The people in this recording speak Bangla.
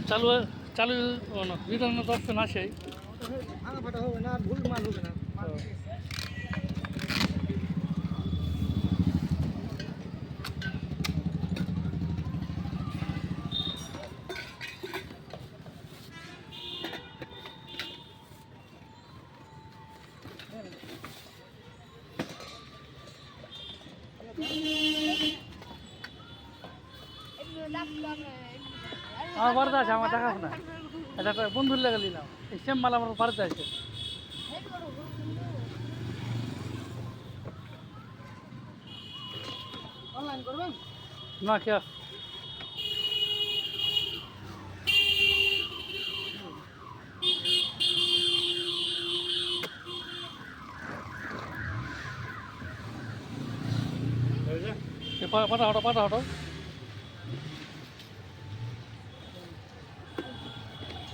চালু চালু বিভিন্ন দর্শন আসে ভাঙা ফাটা হবে না, ভুল মাল হবে না। আমার বাড়িতে আছে, আমার দেখাবো না। এটা একটা বন্ধুর লেগে নিলাম, এই সেম মাল আমার বাড়িতে আছে। অনলাইন করবেন? না কে পাটা হটো পাটা হটো